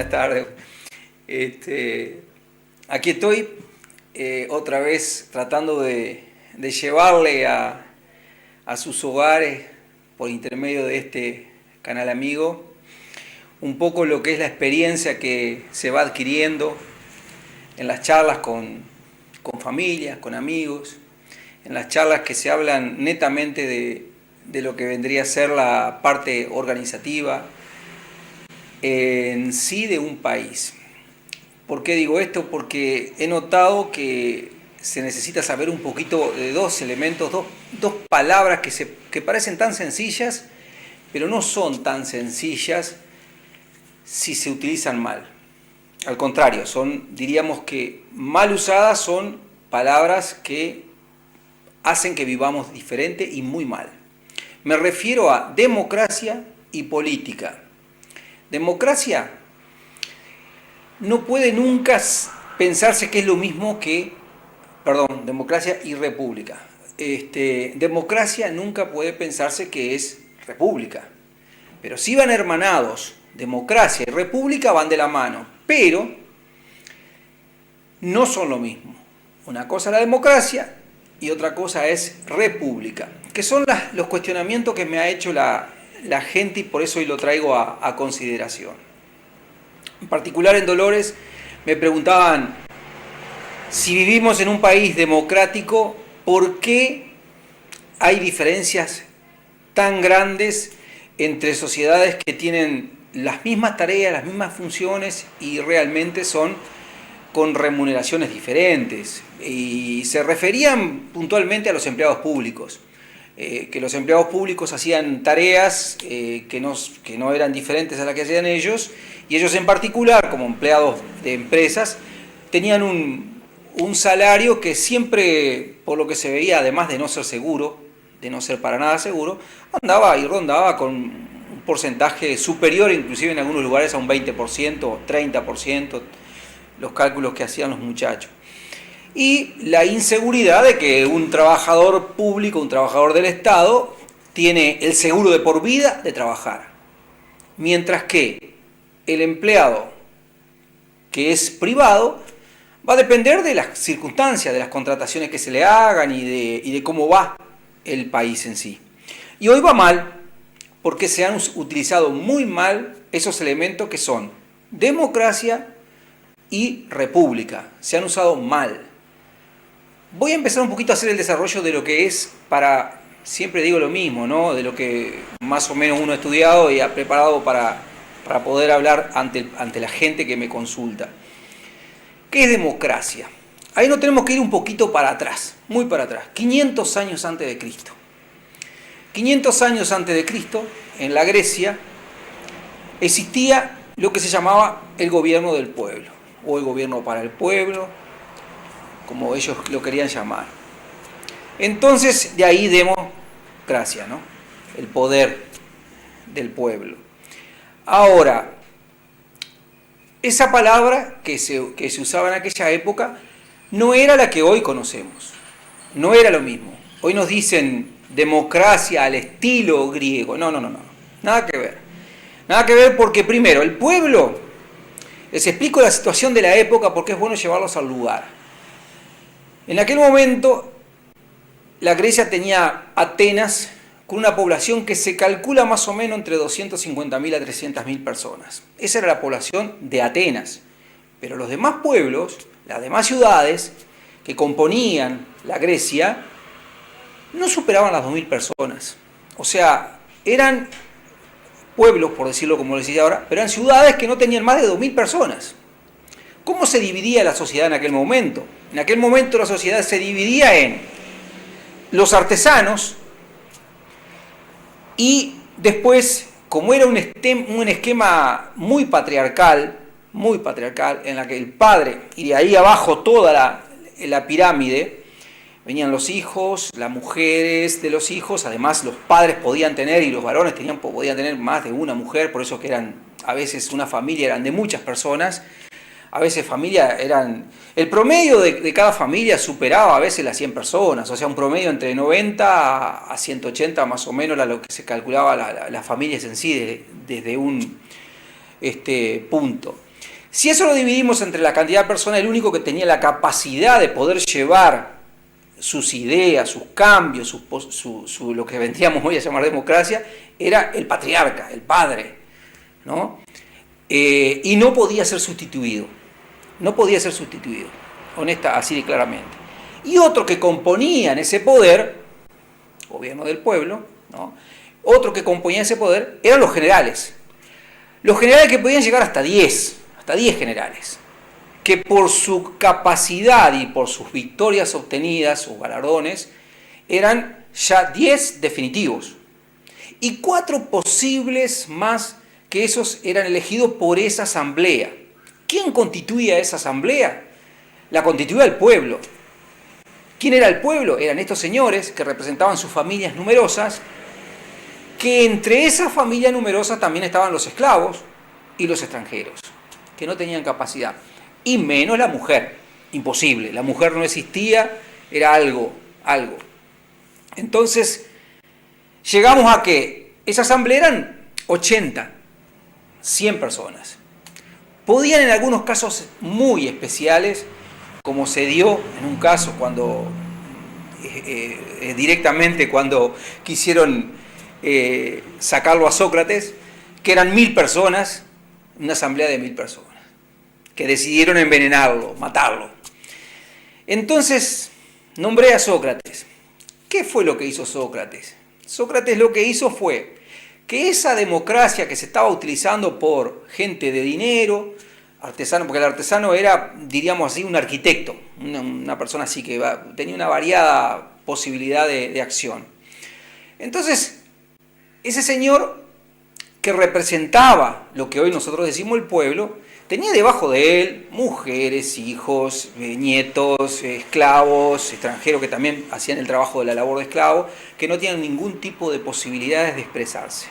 Buenas tardes. Aquí estoy otra vez tratando de llevarle a sus hogares por intermedio de este canal amigo un poco lo que es la experiencia que se va adquiriendo en las charlas con familias, con amigos, en las charlas que se hablan netamente de lo que vendría a ser la parte organizativa en sí de un país. ¿Por qué digo esto? Porque he notado que se necesita saber un poquito de dos elementos, dos palabras que parecen tan sencillas, pero no son tan sencillas si se utilizan mal. Al contrario, diríamos que mal usadas son palabras que hacen que vivamos diferente y muy mal. Me refiero a democracia y política. Democracia no puede nunca pensarse que es lo mismo que, democracia y república. Democracia nunca puede pensarse que es república, pero sí van hermanados. Democracia y república van de la mano, pero no son lo mismo. Una cosa es la democracia y otra cosa es república, que son los cuestionamientos que me ha hecho la gente y por eso hoy lo traigo a consideración. En particular en Dolores me preguntaban si vivimos en un país democrático, ¿por qué hay diferencias tan grandes entre sociedades que tienen las mismas tareas, las mismas funciones y realmente son con remuneraciones diferentes? Y se referían puntualmente a los empleados públicos, que los empleados públicos hacían tareas que no eran diferentes a las que hacían ellos, y ellos en particular, como empleados de empresas, tenían un salario que siempre, por lo que se veía, además de no ser seguro, de no ser para nada seguro, andaba y rondaba con un porcentaje superior, inclusive en algunos lugares a un 20% o 30%, los cálculos que hacían los muchachos. Y la inseguridad de que un trabajador público, un trabajador del Estado, tiene el seguro de por vida de trabajar, mientras que el empleado que es privado va a depender de las circunstancias, de las contrataciones que se le hagan y de cómo va el país en sí. Y hoy va mal porque se han utilizado muy mal esos elementos que son democracia y república. Se han usado mal. Voy a empezar un poquito a hacer el desarrollo de lo que es siempre digo lo mismo, ¿no? De lo que más o menos uno ha estudiado y ha preparado para poder hablar ante la gente que me consulta. ¿Qué es democracia? Ahí nos tenemos que ir un poquito para atrás, muy para atrás, 500 años antes de Cristo. 500 años antes de Cristo, en la Grecia, existía lo que se llamaba el gobierno del pueblo, o el gobierno para el pueblo, como ellos lo querían llamar. Entonces, de ahí democracia, ¿no? El poder del pueblo. Ahora, esa palabra que se usaba en aquella época no era la que hoy conocemos, no era lo mismo. Hoy nos dicen democracia al estilo griego, no, nada que ver. Nada que ver porque primero, el pueblo, les explico la situación de la época porque es bueno llevarlos al lugar. En aquel momento, la Grecia tenía Atenas con una población que se calcula más o menos entre 250.000 a 300.000 personas. Esa era la población de Atenas. Pero los demás pueblos, las demás ciudades que componían la Grecia, no superaban las 2.000 personas. O sea, eran pueblos, por decirlo como lo decía ahora, pero eran ciudades que no tenían más de 2.000 personas. ¿Cómo se dividía la sociedad en aquel momento? En aquel momento la sociedad se dividía en los artesanos y después, como era un esquema muy patriarcal, en la que el padre, y de ahí abajo toda la pirámide, venían los hijos, las mujeres de los hijos, además los padres podían tener, y los varones podían tener más de una mujer, por eso que a veces una familia eran de muchas personas, a veces el promedio de cada familia superaba a veces las 100 personas, o sea, un promedio entre 90 a 180 más o menos era lo que se calculaba las familias en sí desde un punto. Si eso lo dividimos entre la cantidad de personas, el único que tenía la capacidad de poder llevar sus ideas, sus cambios, lo que vendríamos hoy a llamar democracia, era el patriarca, el padre, ¿no? Y no podía ser sustituido, no podía ser sustituido, así de claramente. Y otro que componía en ese poder, gobierno del pueblo, ¿no? Otro que componía ese poder eran los generales que podían llegar hasta 10 generales, que por su capacidad y por sus victorias obtenidas, sus galardones, eran ya 10 definitivos. Y 4 posibles más que esos eran elegidos por esa asamblea. ¿Quién constituía esa asamblea? La constituía el pueblo. ¿Quién era el pueblo? Eran estos señores que representaban sus familias numerosas, que entre esas familias numerosas también estaban los esclavos y los extranjeros, que no tenían capacidad. Y menos la mujer. Imposible. La mujer no existía, era algo. Entonces, llegamos a que esa asamblea eran 80, 100 personas. Podían en algunos casos muy especiales, como se dio en un caso cuando directamente cuando quisieron sacarlo a Sócrates, que eran 1000 personas, una asamblea de 1000 personas, que decidieron envenenarlo, matarlo. Entonces, nombré a Sócrates. ¿Qué fue lo que hizo Sócrates? Sócrates lo que hizo fue que esa democracia que se estaba utilizando por gente de dinero, artesano, porque el artesano era, diríamos así, un arquitecto, una persona así que tenía una variada posibilidad de acción. Entonces, ese señor que representaba lo que hoy nosotros decimos el pueblo, tenía debajo de él mujeres, hijos, nietos, esclavos, extranjeros que también hacían el trabajo de la labor de esclavo, que no tenían ningún tipo de posibilidades de expresarse.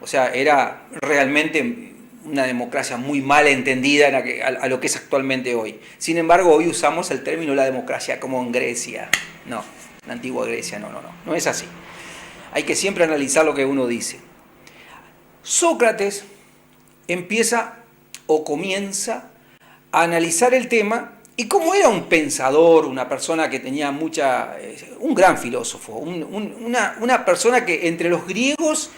O sea, era realmente una democracia muy mal entendida a lo que es actualmente hoy. Sin embargo, hoy usamos el término la democracia como en Grecia. No, en la antigua Grecia, no es así. Hay que siempre analizar lo que uno dice. Sócrates comienza a analizar el tema, y como era un pensador, una persona que tenía un gran filósofo, una persona que entre los griegos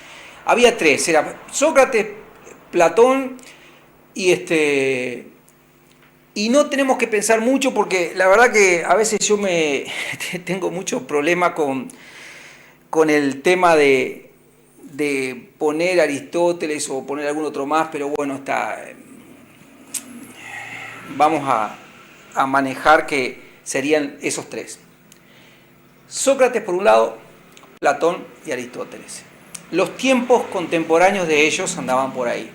había 3, era Sócrates, Platón y no tenemos que pensar mucho, porque la verdad que a veces yo tengo mucho problema con el tema de poner Aristóteles o poner algún otro más, pero bueno, vamos a manejar que serían esos 3. Sócrates por un lado, Platón y Aristóteles. Los tiempos contemporáneos de ellos andaban por ahí.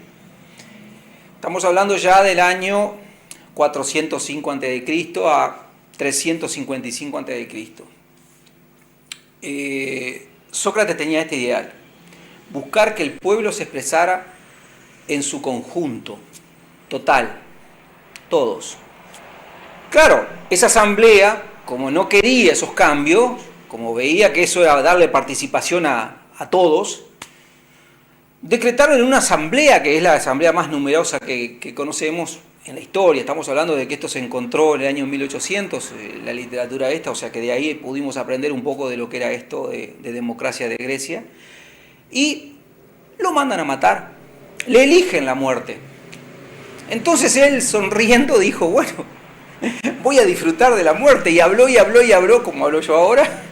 Estamos hablando ya del año 405 a.C. a 355 a.C. Sócrates tenía este ideal: buscar que el pueblo se expresara en su conjunto, total, todos. Claro, esa asamblea, como no quería esos cambios, como veía que eso era darle participación a todos, decretaron en una asamblea, que es la asamblea más numerosa que conocemos en la historia. Estamos hablando de que esto se encontró en el año 1800, la literatura esta, o sea que de ahí pudimos aprender un poco de lo que era esto de democracia de Grecia. Y lo mandan a matar, le eligen la muerte. Entonces él, sonriendo, dijo, bueno, voy a disfrutar de la muerte, y habló, como hablo yo ahora,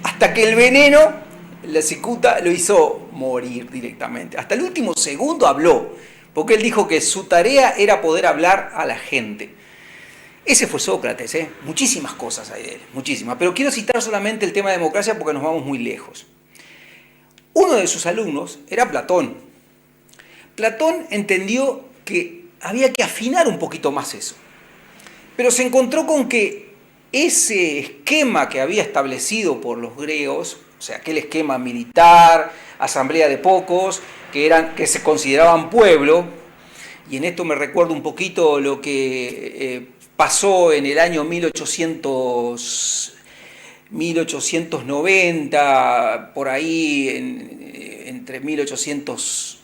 hasta que el veneno, la cicuta, lo hizo morir directamente. Hasta el último segundo habló, porque él dijo que su tarea era poder hablar a la gente. Ese fue Sócrates, muchísimas cosas hay de él, muchísimas, pero quiero citar solamente el tema de democracia porque nos vamos muy lejos. Uno de sus alumnos era Platón. Platón entendió que había que afinar un poquito más eso, pero se encontró con que ese esquema que había establecido por los griegos, o sea, aquel esquema militar, asamblea de pocos, que se consideraban pueblo, y en esto me recuerdo un poquito lo que pasó en el año 1890, por ahí, entre 1800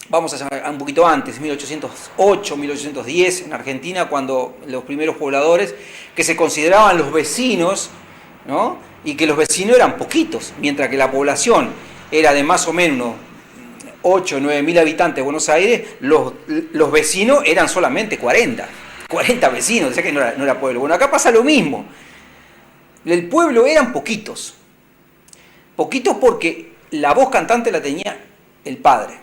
vamos a llamar un poquito antes, 1808, 1810, en Argentina, cuando los primeros pobladores, que se consideraban los vecinos, ¿no? Y que los vecinos eran poquitos, mientras que la población era de más o menos unos 8 o 9 mil habitantes de Buenos Aires, los vecinos eran solamente 40 vecinos, o sea que no era pueblo. Bueno, acá pasa lo mismo. El pueblo eran poquitos porque la voz cantante la tenía el padre.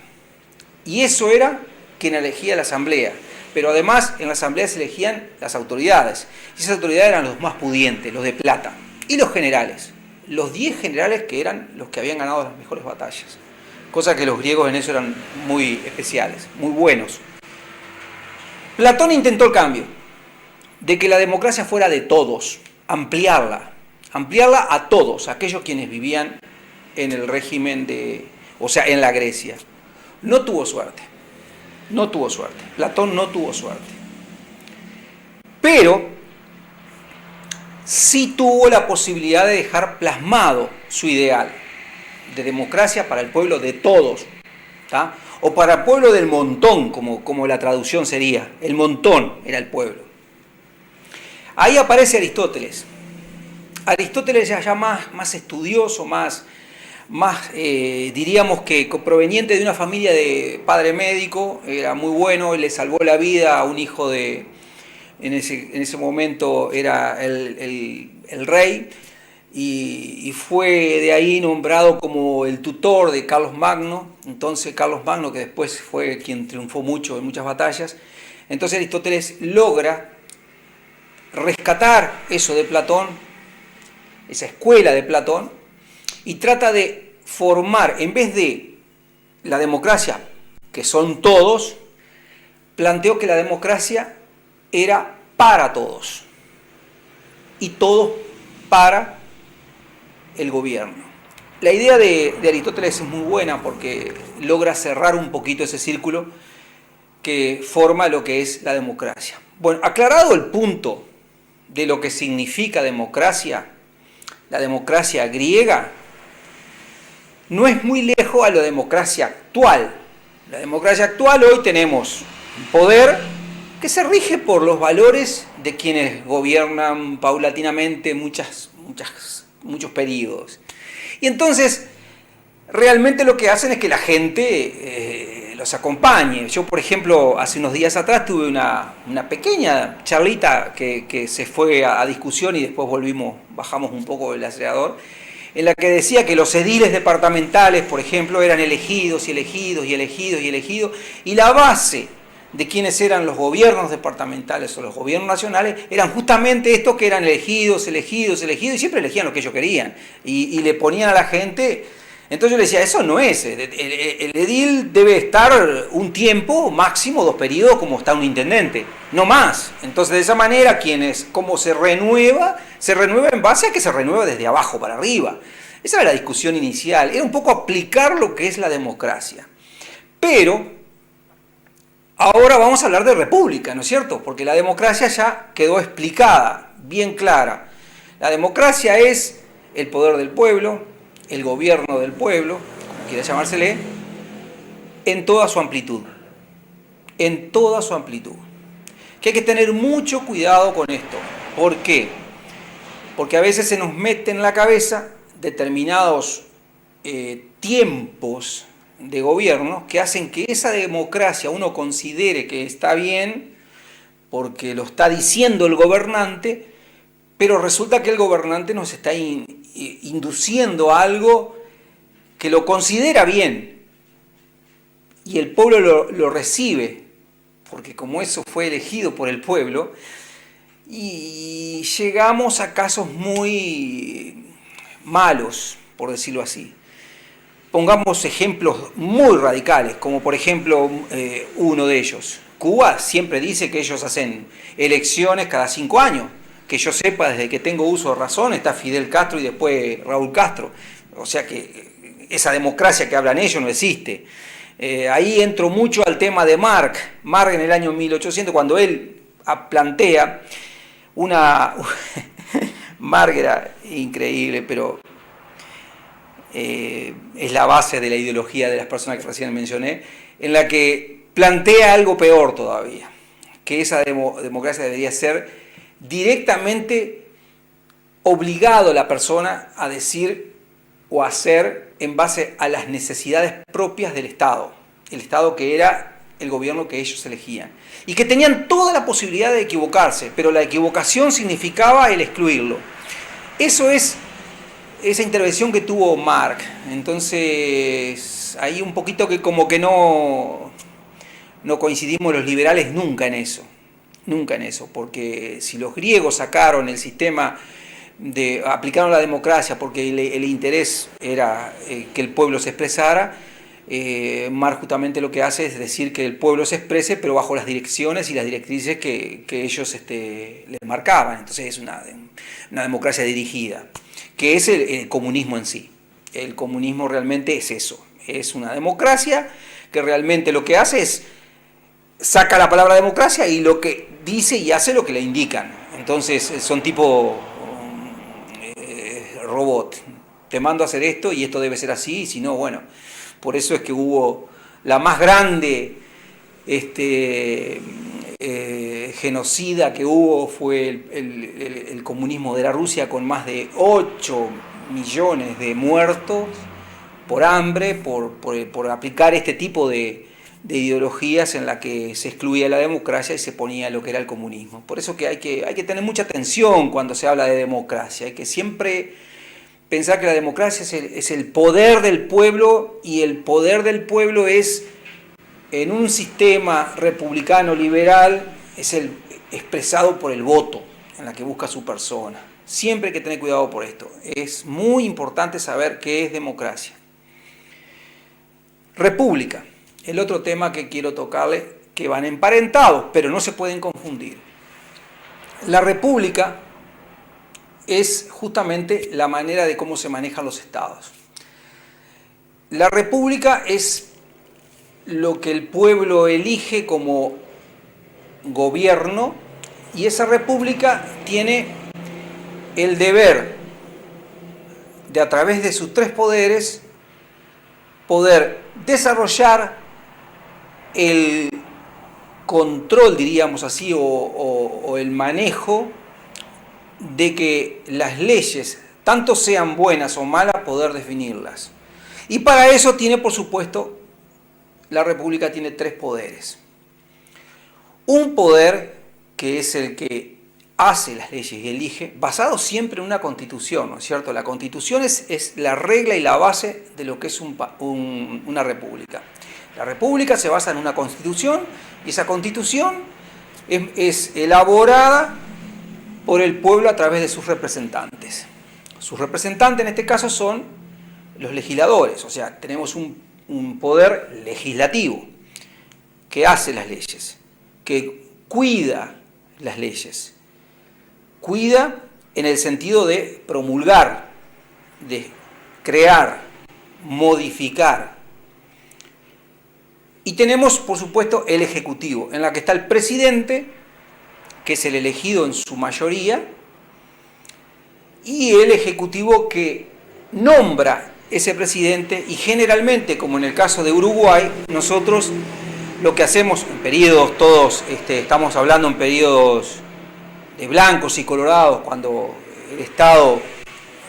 Y eso era quien elegía la asamblea. Pero además en la asamblea se elegían las autoridades. Y esas autoridades eran los más pudientes, los de plata. Y los generales. Los 10 generales que eran los que habían ganado las mejores batallas. Cosa que los griegos en eso eran muy especiales, muy buenos. Platón intentó el cambio. De que la democracia fuera de todos. Ampliarla a todos, aquellos quienes vivían en el régimen en la Grecia. No tuvo suerte. Platón no tuvo suerte. Pero sí tuvo la posibilidad de dejar plasmado su ideal de democracia para el pueblo de todos, ¿tá? O para el pueblo del montón, como la traducción sería. El montón era el pueblo. Ahí aparece Aristóteles. Aristóteles ya más estudioso, diríamos que proveniente de una familia de padre médico, era muy bueno, le salvó la vida a un hijo en ese momento era el rey, y fue de ahí nombrado como el tutor de Carlos Magno. Entonces Carlos Magno, que después fue quien triunfó mucho en muchas batallas, entonces Aristóteles logra rescatar eso de Platón, esa escuela de Platón, y trata de formar, en vez de la democracia, que son todos, planteó que la democracia era para todos, y todos para el gobierno. La idea de Aristóteles es muy buena porque logra cerrar un poquito ese círculo que forma lo que es la democracia. Bueno, aclarado el punto de lo que significa democracia, la democracia griega, no es muy lejos a la democracia actual. La democracia actual, hoy tenemos un poder que se rige por los valores de quienes gobiernan paulatinamente muchos periodos. Y entonces, realmente lo que hacen es que la gente los acompañe. Yo, por ejemplo, hace unos días atrás tuve una pequeña charlita que se fue a discusión y después bajamos un poco el acelerador, en la que decía que los ediles departamentales, por ejemplo, eran elegidos, y la base de quienes eran los gobiernos departamentales o los gobiernos nacionales eran justamente estos que eran elegidos, y siempre elegían lo que ellos querían, y le ponían a la gente. Entonces yo le decía, eso no es, el edil debe estar un tiempo, máximo 2 periodos, como está un intendente, no más. Entonces de esa manera, ¿cómo se renueva? Se renueva en base a que se renueva desde abajo para arriba. Esa era la discusión inicial, era un poco aplicar lo que es la democracia. Pero ahora vamos a hablar de república, ¿no es cierto? Porque la democracia ya quedó explicada, bien clara. La democracia es el poder del pueblo, el gobierno del pueblo, como quiera llamársele, en toda su amplitud. En toda su amplitud. Que hay que tener mucho cuidado con esto. ¿Por qué? Porque a veces se nos mete en la cabeza determinados tiempos de gobierno que hacen que esa democracia uno considere que está bien porque lo está diciendo el gobernante, pero resulta que el gobernante nos está induciendo a algo que lo considera bien y el pueblo lo recibe, porque como eso fue elegido por el pueblo, y llegamos a casos muy malos, por decirlo así. Pongamos ejemplos muy radicales, como por ejemplo uno de ellos. Cuba siempre dice que ellos hacen elecciones cada 5 años. Que yo sepa, desde que tengo uso de razón, está Fidel Castro y después Raúl Castro. O sea que esa democracia que hablan ellos no existe. Ahí entro mucho al tema de Marx. Marx en el año 1800, cuando él plantea Marx era increíble, pero es la base de la ideología de las personas que recién mencioné. en la que plantea algo peor todavía, que esa democracia debería ser directamente obligado a la persona a decir o hacer en base a las necesidades propias del Estado, el Estado que era el gobierno que ellos elegían, y que tenían toda la posibilidad de equivocarse, pero la equivocación significaba el excluirlo. Eso es esa intervención que tuvo Marx. Entonces, ahí un poquito que como que no coincidimos los liberales nunca en eso, porque si los griegos sacaron el sistema aplicaron la democracia porque el interés era que el pueblo se expresara, Marx justamente lo que hace es decir que el pueblo se exprese, pero bajo las direcciones y las directrices que ellos les marcaban. Entonces es una democracia dirigida, que es el comunismo en sí. El comunismo realmente es eso, es una democracia que realmente lo que hace es saca la palabra democracia y lo que dice y hace lo que le indican. Entonces son tipo robot, te mando a hacer esto y esto debe ser así, y si no, bueno, por eso es que hubo la más grande genocida que hubo fue el comunismo de la Rusia, con más de 8 millones de muertos por hambre, por aplicar este tipo de ideologías en la que se excluía la democracia y se ponía lo que era el comunismo. Por eso que hay que tener mucha atención cuando se habla de democracia, hay que siempre pensar que la democracia es el poder del pueblo, y el poder del pueblo es, en un sistema republicano liberal, es el expresado por el voto, en la que busca su persona. Siempre hay que tener cuidado por esto. Es muy importante saber qué es democracia. República, el otro tema que quiero tocarle, que van emparentados, pero no se pueden confundir. La república es justamente la manera de cómo se manejan los estados. La república es lo que el pueblo elige como gobierno, y esa república tiene el deber de, a través de sus 3 poderes, poder desarrollar el control, diríamos así, o el manejo de que las leyes, tanto sean buenas o malas, poder definirlas. Y para eso tiene, por supuesto, la República tiene 3 poderes. Un poder que es el que hace las leyes y elige, basado siempre en una constitución, ¿no es cierto? La constitución es la regla y la base de lo que es una república. La república se basa en una constitución, y esa constitución es elaborada por el pueblo a través de sus representantes. Sus representantes en este caso son los legisladores, o sea, tenemos un poder legislativo que hace las leyes, que cuida las leyes. Cuida en el sentido de promulgar, de crear, modificar. Y tenemos, por supuesto, el Ejecutivo, en la que está el presidente, que es el elegido en su mayoría, y el Ejecutivo que nombra ese presidente, y generalmente, como en el caso de Uruguay, nosotros lo que hacemos en periodos todos, estamos hablando en periodos de blancos y colorados, cuando el Estado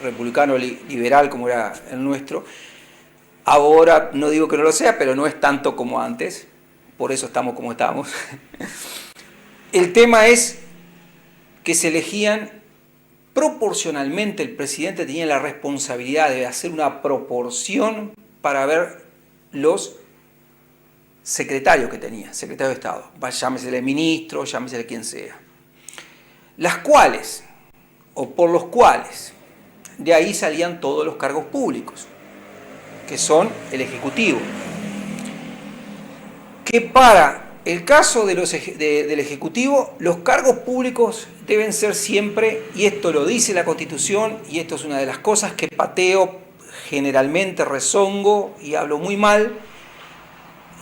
republicano liberal como era el nuestro, ahora no digo que no lo sea, pero no es tanto como antes, por eso estamos como estamos. El tema es que se elegían proporcionalmente, el presidente tenía la responsabilidad de hacer una proporción para ver los secretarios que tenía, secretario de Estado, llámesele ministro, llámesele quien sea, las cuales, o por los cuales, de ahí salían todos los cargos públicos, que son el Ejecutivo, que para el caso del Ejecutivo, los cargos públicos deben ser siempre, y esto lo dice la Constitución, y esto es una de las cosas que pateo generalmente, rezongo y hablo muy mal,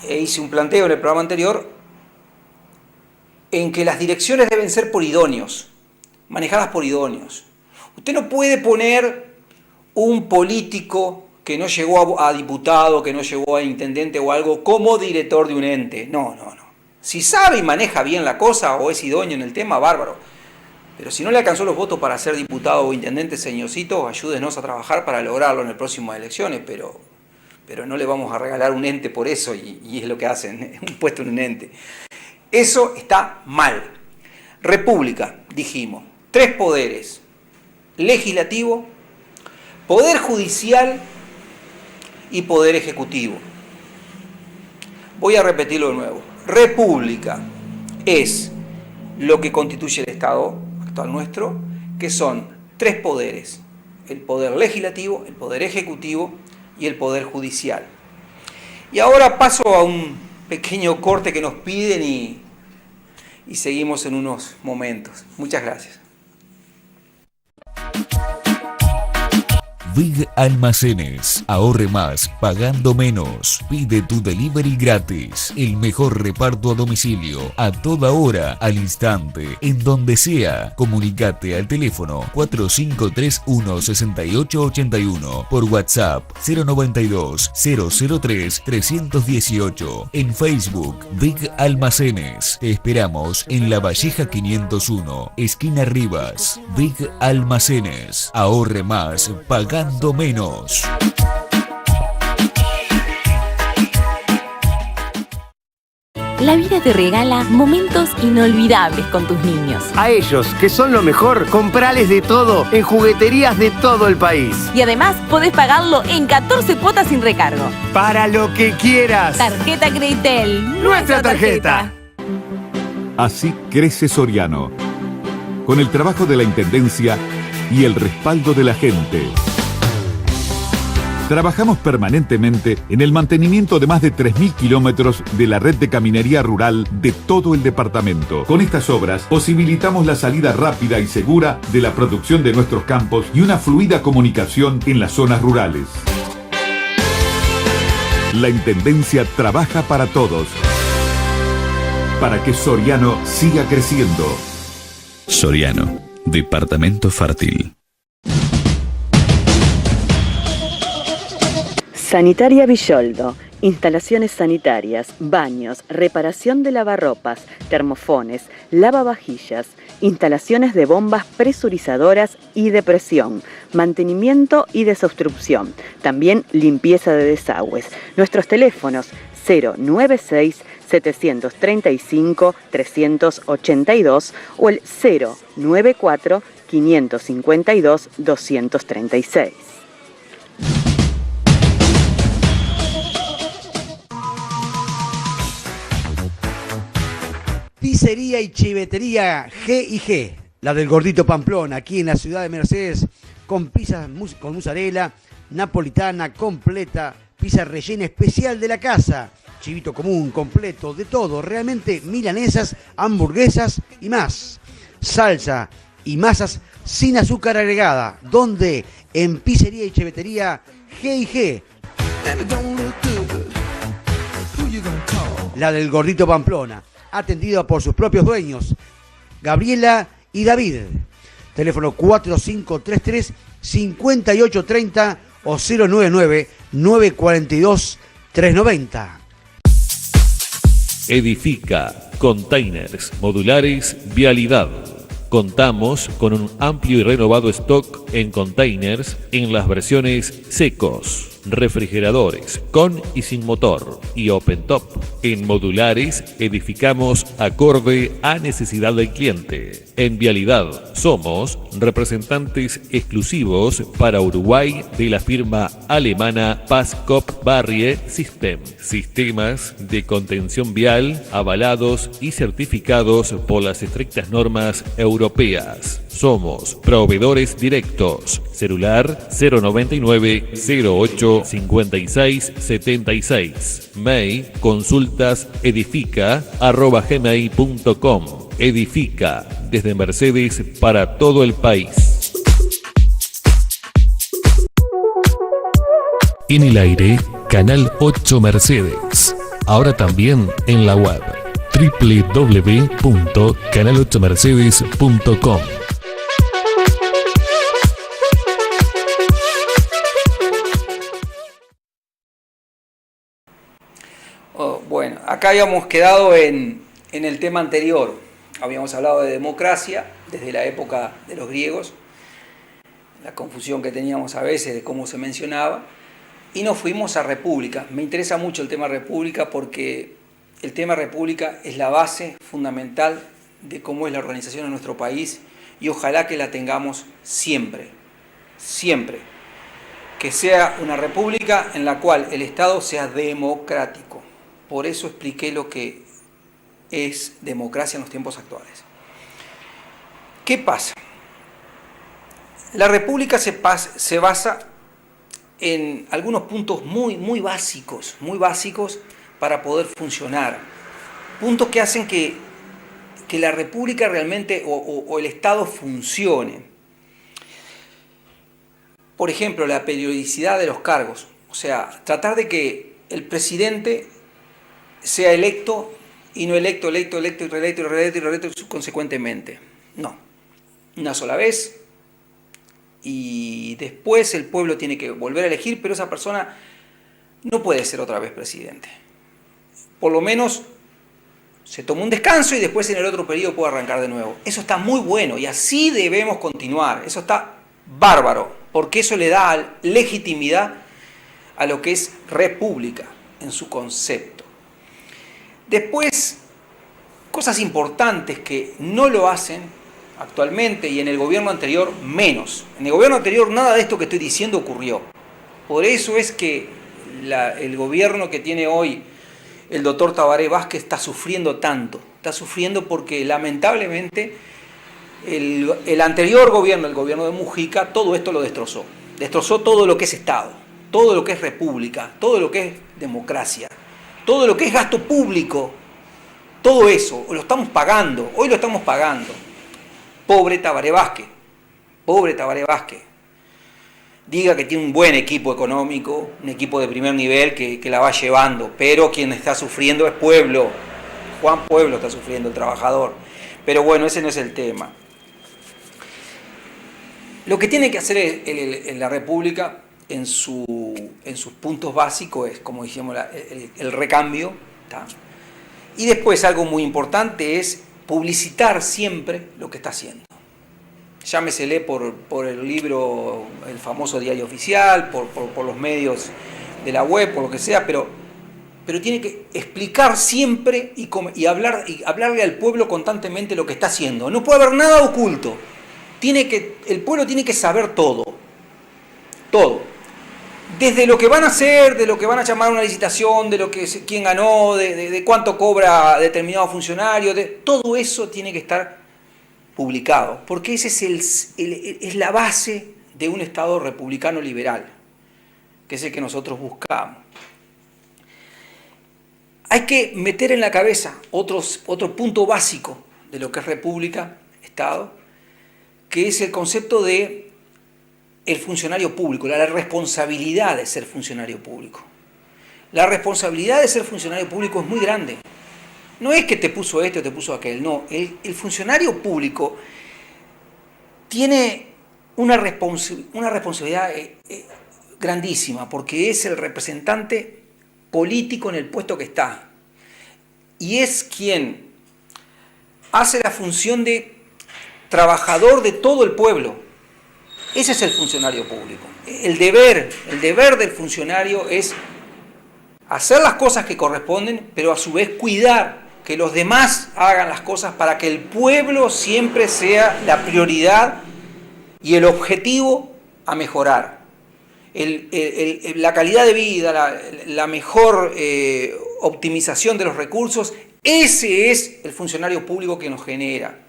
hice un planteo en el programa anterior, en que las direcciones deben ser por idóneos, manejadas por idóneos. Usted no puede poner un político que no llegó a diputado, que no llegó a intendente o algo como director de un ente. No. Si sabe y maneja bien la cosa o es idóneo en el tema, bárbaro. Pero si no le alcanzó los votos para ser diputado o intendente, señorcito, ayúdenos a trabajar para lograrlo en las próximas elecciones, pero no le vamos a regalar un ente por eso, y es lo que hacen, un puesto en un ente. Eso está mal. República, dijimos, 3 poderes: legislativo, poder judicial y poder ejecutivo. Voy a repetirlo de nuevo. República es lo que constituye el Estado actual nuestro, que son 3 poderes: el poder legislativo, el poder ejecutivo y el poder judicial. Y ahora paso a un pequeño corte que nos piden y seguimos en unos momentos. Muchas gracias. Big Almacenes. Ahorre más pagando menos. Pide tu delivery gratis. El mejor reparto a domicilio. A toda hora, al instante, en donde sea. Comunicate al teléfono 4531-6881. Por WhatsApp 092-003-318. En Facebook, Big Almacenes. Te esperamos en La Valleja 501, esquina Rivas. Big Almacenes. Ahorre más pagando menos. La vida te regala momentos inolvidables con tus niños. A ellos, que son lo mejor, comprales de todo en jugueterías de todo el país. Y además podés pagarlo en 14 cuotas sin recargo. Para lo que quieras. Tarjeta Creditel, nuestra tarjeta. Así crece Soriano, con el trabajo de la Intendencia y el respaldo de la gente. Trabajamos permanentemente en el mantenimiento de más de 3.000 kilómetros de la red de caminería rural de todo el departamento. Con estas obras posibilitamos la salida rápida y segura de la producción de nuestros campos y una fluida comunicación en las zonas rurales. La Intendencia trabaja para todos, para que Soriano siga creciendo. Soriano, departamento fértil. Sanitaria Villoldo. Instalaciones sanitarias, baños, reparación de lavarropas, termofones, lavavajillas, instalaciones de bombas presurizadoras y de presión, mantenimiento y desobstrucción, también limpieza de desagües. Nuestros teléfonos 096-735-382 o el 094-552-236. Pizzería y chivetería G&G, la del Gordito Pamplona, aquí en la ciudad de Mercedes, con pizzas con mozzarella, napolitana completa, pizza rellena especial de la casa, chivito común, completo, de todo, realmente milanesas, hamburguesas y más. Salsa y masas sin azúcar agregada, donde en Pizzería y Chivetería G&G, la del Gordito Pamplona, atendido por sus propios dueños, Gabriela y David. Teléfono 4533-5830 o 099-942-390. Edifica Containers Modulares Vialidad. Contamos con un amplio y renovado stock en containers en las versiones secos, refrigeradores con y sin motor y open top. En modulares edificamos acorde a necesidad del cliente. En Vialidad somos representantes exclusivos para Uruguay de la firma alemana Paskop Barrier System. Sistemas de contención vial avalados y certificados por las estrictas normas europeas. Somos proveedores directos. Celular 099 08 56 76. Mail consultas edifica@gmail.com. Edifica desde Mercedes para todo el país. En el aire, Canal 8 Mercedes. Ahora también en la web www.canal8mercedes.com. Bueno, acá habíamos quedado en el tema anterior. Habíamos hablado de democracia desde la época de los griegos, la confusión que teníamos a veces de cómo se mencionaba, y nos fuimos a república. Me interesa mucho el tema república porque el tema república es la base fundamental de cómo es la organización en nuestro país y ojalá que la tengamos siempre, siempre. Que sea una república en la cual el Estado sea democrático. Por eso expliqué lo que es democracia en los tiempos actuales. ¿Qué pasa? La república se basa en algunos puntos muy básicos para poder funcionar. Puntos que hacen que la república realmente o el Estado funcione. Por ejemplo, la periodicidad de los cargos. O sea, tratar de que el presidente sea electo y no electo y reelecto consecuentemente. No. Una sola vez y después el pueblo tiene que volver a elegir, pero esa persona no puede ser otra vez presidente. Por lo menos se toma un descanso y después en el otro periodo puede arrancar de nuevo. Eso está muy bueno y así debemos continuar. Eso está bárbaro, porque eso le da legitimidad a lo que es república en su concepto. Después, cosas importantes que no lo hacen actualmente y en el gobierno anterior menos. En el gobierno anterior nada de esto que estoy diciendo ocurrió. Por eso es que el gobierno que tiene hoy el doctor Tabaré Vázquez está sufriendo tanto. Está sufriendo porque lamentablemente el anterior gobierno, el gobierno de Mujica, todo esto lo destrozó. Destrozó todo lo que es Estado, todo lo que es república, todo lo que es democracia, todo lo que es gasto público. Todo eso lo estamos pagando, hoy lo estamos pagando. Pobre Tabaré Vázquez, pobre Tabaré Vázquez. Diga que tiene un buen equipo económico, un equipo de primer nivel que la va llevando, pero quien está sufriendo es Pueblo. Juan Pueblo está sufriendo, el trabajador. Pero bueno, ese no es el tema. Lo que tiene que hacer la República en sus puntos básicos es, como dijimos, el recambio, ¿tá? Y después algo muy importante es publicitar siempre lo que está haciendo. Llámesele por el libro, el famoso diario oficial, por los medios de la web, por lo que sea, pero tiene que explicar siempre y hablarle al pueblo constantemente lo que está haciendo. No puede haber nada oculto. El pueblo tiene que saber todo. Todo. Desde lo que van a hacer, de lo que van a llamar una licitación, de quién ganó, de cuánto cobra determinado funcionario, todo eso tiene que estar publicado, porque ese es la base de un Estado republicano liberal, que es el que nosotros buscamos. Hay que meter en la cabeza otro punto básico de lo que es república, Estado, que es el concepto de el funcionario público, la responsabilidad de ser funcionario público. La responsabilidad de ser funcionario público es muy grande. No es que te puso este o te puso aquel, no. El funcionario público tiene una responsabilidad grandísima, porque es el representante político en el puesto que está. Y es quien hace la función de trabajador de todo el pueblo. Ese es el funcionario público. El deber del funcionario es hacer las cosas que corresponden, pero a su vez cuidar que los demás hagan las cosas para que el pueblo siempre sea la prioridad y el objetivo a mejorar. La calidad de vida, la mejor optimización de los recursos, ese es el funcionario público que nos genera.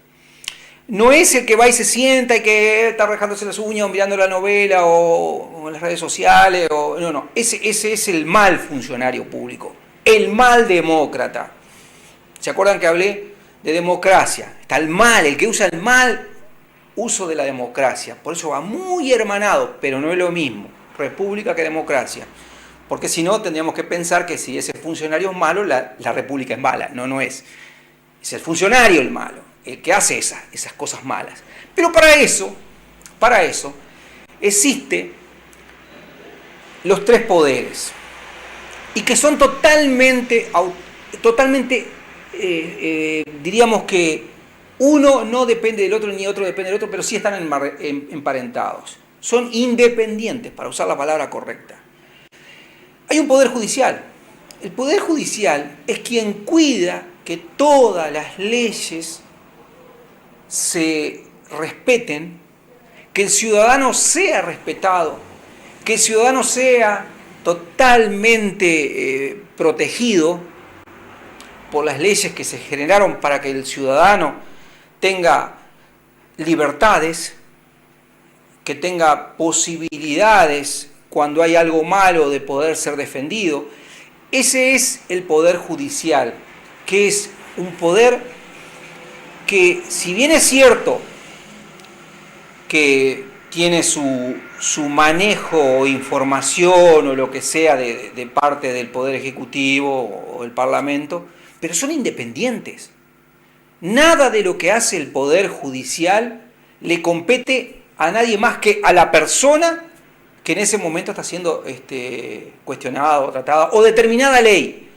No es el que va y se sienta y que está rejándose las uñas o mirando la novela o en las redes sociales. No. Ese es el mal funcionario público, el mal demócrata. ¿Se acuerdan que hablé de democracia? Está el mal, el que usa el mal uso de la democracia. Por eso va muy hermanado, pero no es lo mismo república que democracia. Porque si no, tendríamos que pensar que si ese funcionario es malo, la república es mala. No es. Es el funcionario el malo, el que hace esas cosas malas. Pero para eso existen los tres poderes. y que son totalmente diríamos que uno no depende del otro ni otro depende del otro, pero sí están emparentados. Son independientes, para usar la palabra correcta. Hay un poder judicial. El poder judicial es quien cuida que todas las leyes se respeten, que el ciudadano sea respetado, que el ciudadano sea totalmente protegido por las leyes que se generaron para que el ciudadano tenga libertades, que tenga posibilidades cuando hay algo malo de poder ser defendido. Ese es el poder judicial, que es un poder que, si bien es cierto que tiene su manejo o información o lo que sea de parte del Poder Ejecutivo o el Parlamento, pero son independientes. Nada de lo que hace el Poder Judicial le compete a nadie más que a la persona que en ese momento está siendo cuestionada o tratada, o determinada ley,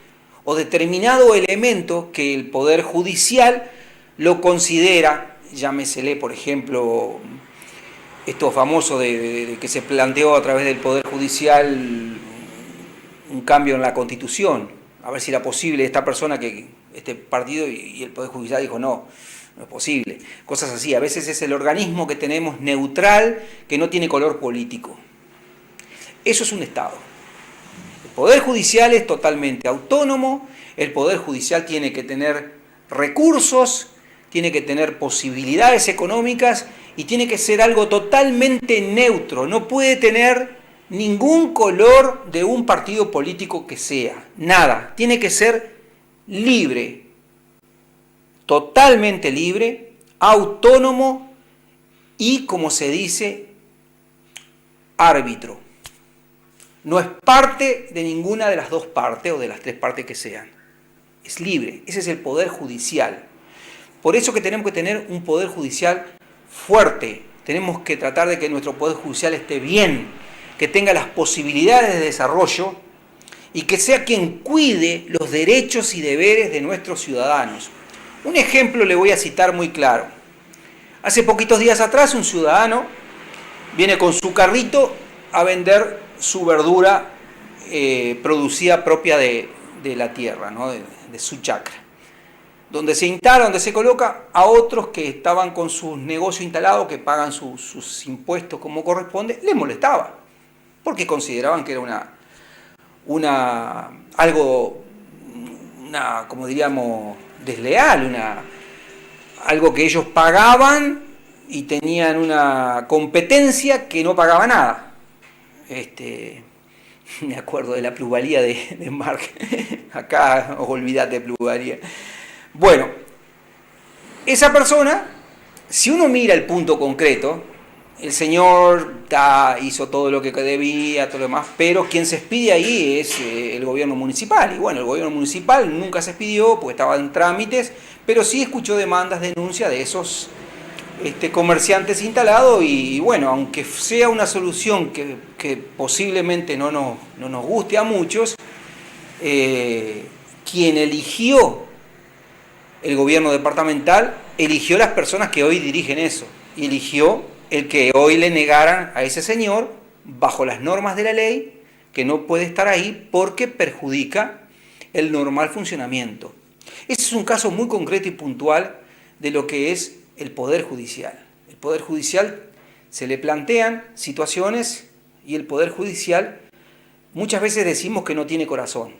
o determinado elemento que el Poder Judicial lo considera, llámesele, por ejemplo, esto famoso de que se planteó a través del Poder Judicial un cambio en la Constitución, a ver si era posible esta persona, este partido, y el Poder Judicial dijo no es posible. Cosas así, a veces es el organismo que tenemos neutral, que no tiene color político. Eso es un Estado. El Poder Judicial es totalmente autónomo, el Poder Judicial tiene que tener recursos, tiene que tener posibilidades económicas y tiene que ser algo totalmente neutro, no puede tener ningún color de un partido político que sea, nada, tiene que ser libre, totalmente libre, autónomo y, como se dice, árbitro. No es parte de ninguna de las dos partes o de las tres partes que sean. Es libre. Ese es el Poder Judicial. Por eso que tenemos que tener un Poder Judicial fuerte. Tenemos que tratar de que nuestro Poder Judicial esté bien, que tenga las posibilidades de desarrollo y que sea quien cuide los derechos y deberes de nuestros ciudadanos. Un ejemplo le voy a citar muy claro. Hace poquitos días atrás un ciudadano viene con su carrito a vender su verdura producida propia de la tierra, ¿no? de su chacra. Donde se instala, donde se coloca a otros que estaban con sus negocios instalados, que pagan sus impuestos como corresponde, les molestaba, porque consideraban que era como diríamos, desleal, algo que ellos pagaban y tenían una competencia que no pagaba nada. Me acuerdo de la plusvalía de Marx. Acá olvídate de plusvalía. Bueno, esa persona, si uno mira el punto concreto, el señor hizo todo lo que debía, todo lo demás, pero quien se expide ahí es el gobierno municipal. Y bueno, el gobierno municipal nunca se expidió porque estaba en trámites, pero sí escuchó demandas, denuncias de esos comerciantes instalados y bueno, aunque sea una solución que posiblemente no nos guste a muchos, quien eligió el gobierno departamental, eligió las personas que hoy dirigen eso, y eligió el que hoy le negaran a ese señor, bajo las normas de la ley, que no puede estar ahí porque perjudica el normal funcionamiento. Ese es un caso muy concreto y puntual de lo que es el Poder Judicial. El Poder Judicial se le plantean situaciones y el Poder Judicial muchas veces decimos que no tiene corazón.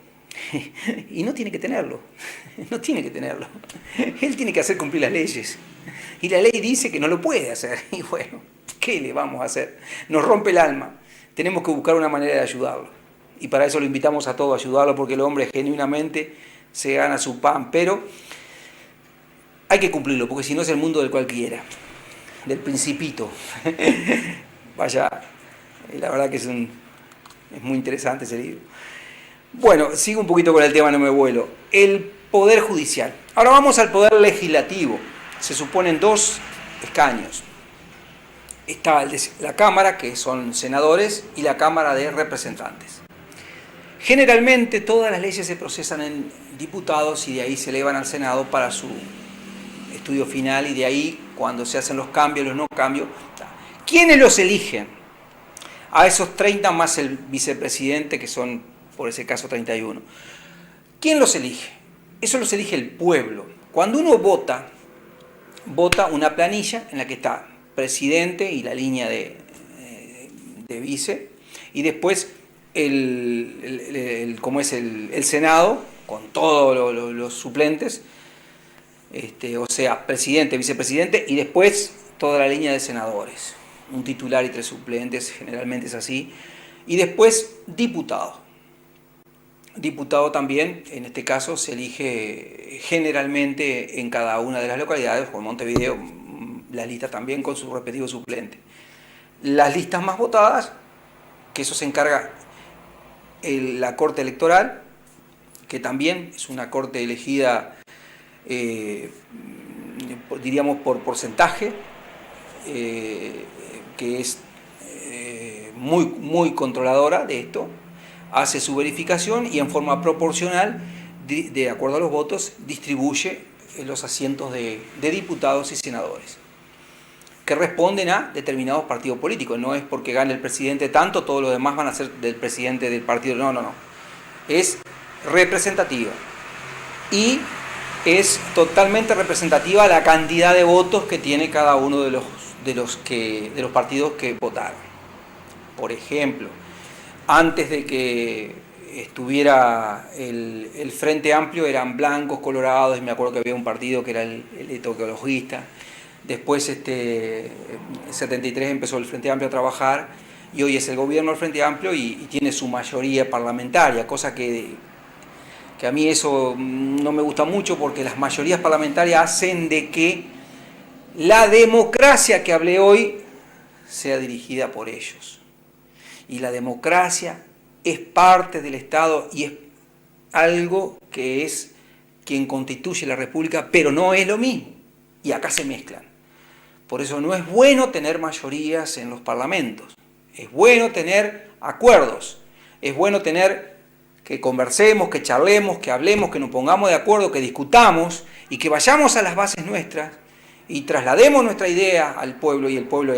Y no tiene que tenerlo. No tiene que tenerlo. Él tiene que hacer cumplir las leyes. Y la ley dice que no lo puede hacer. Y bueno, ¿qué le vamos a hacer? Nos rompe el alma. Tenemos que buscar una manera de ayudarlo. Y para eso lo invitamos a todos a ayudarlo, porque el hombre genuinamente se gana su pan. Pero hay que cumplirlo, porque si no es el mundo del cualquiera, del Principito. Vaya, la verdad que es muy interesante ese libro. Bueno, sigo un poquito con el tema, no me vuelo. El Poder Judicial. Ahora vamos al Poder Legislativo. Se suponen dos escaños. Está la Cámara, que son senadores, y la Cámara de Representantes. Generalmente todas las leyes se procesan en diputados y de ahí se elevan al Senado para su estudio final y de ahí cuando se hacen los cambios, los no cambios. ¿Quiénes los eligen? A esos 30 más el vicepresidente, que son por ese caso 31. ¿Quién los elige? Eso los elige el pueblo. Cuando uno vota una planilla en la que está presidente y la línea de vice, y después el Senado, con todos los suplentes, o sea, presidente, vicepresidente, y después toda la línea de senadores. Un titular y 3 suplentes, generalmente es así. Y después diputado. Diputado también, en este caso, se elige generalmente en cada una de las localidades, o en Montevideo, la lista también con su respectivo suplente. Las listas más votadas, que eso se encarga la Corte Electoral, que también es una corte elegida, diríamos, por porcentaje, que es muy controladora de esto, hace su verificación y en forma proporcional, de acuerdo a los votos, distribuye los asientos de diputados y senadores, que responden a determinados partidos políticos. No es porque gane el presidente tanto, todos los demás van a ser del presidente del partido. No. Es representativa. Y es totalmente representativa la cantidad de votos que tiene cada uno de los partidos que votaron. Por ejemplo, antes de que estuviera el Frente Amplio eran blancos, colorados, y me acuerdo que había un partido que era el ecologista. Después, en 73 empezó el Frente Amplio a trabajar y hoy es el gobierno del Frente Amplio y tiene su mayoría parlamentaria, cosa que a mí eso no me gusta mucho porque las mayorías parlamentarias hacen de que la democracia que hablé hoy sea dirigida por ellos. Y la democracia es parte del Estado y es algo que es quien constituye la República, pero no es lo mismo. Y acá se mezclan. Por eso no es bueno tener mayorías en los parlamentos. Es bueno tener acuerdos. Es bueno tener que conversemos, que charlemos, que hablemos, que nos pongamos de acuerdo, que discutamos y que vayamos a las bases nuestras y traslademos nuestra idea al pueblo y el pueblo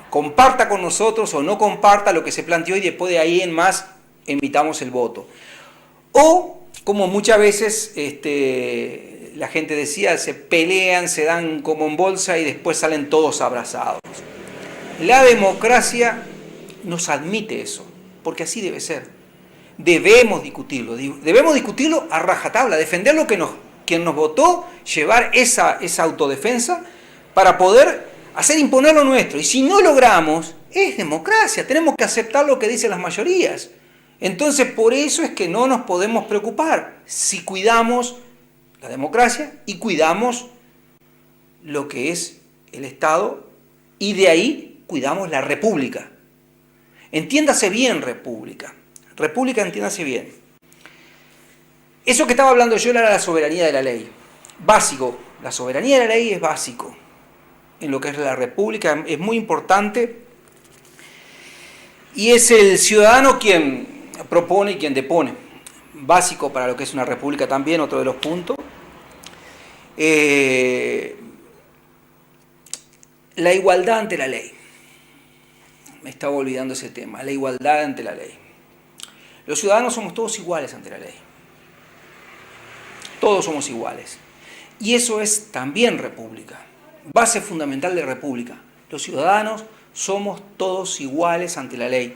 comparta con nosotros o no comparta lo que se planteó y después de ahí en más emitamos el voto. O, como muchas veces la gente decía, se pelean, se dan como en bolsa y después salen todos abrazados. La democracia nos admite eso, porque así debe ser. Debemos discutirlo a rajatabla, defender lo que quien nos votó, llevar esa autodefensa para poder hacer imponer lo nuestro. Y si no logramos, es democracia, tenemos que aceptar lo que dicen las mayorías. Entonces, por eso es que no nos podemos preocupar si cuidamos la democracia y cuidamos lo que es el Estado y de ahí cuidamos la República. Entiéndase bien República. República, entiéndase bien. Eso que estaba hablando yo era la soberanía de la ley. Básico. La soberanía de la ley es básico. En lo que es la República es muy importante. Y es el ciudadano quien propone y quien depone. Básico para lo que es una república también, otro de los puntos. La igualdad ante la ley. Me estaba olvidando ese tema. La igualdad ante la ley. Los ciudadanos somos todos iguales ante la ley. Todos somos iguales. Y eso es también república. Base fundamental de república. Los ciudadanos somos todos iguales ante la ley.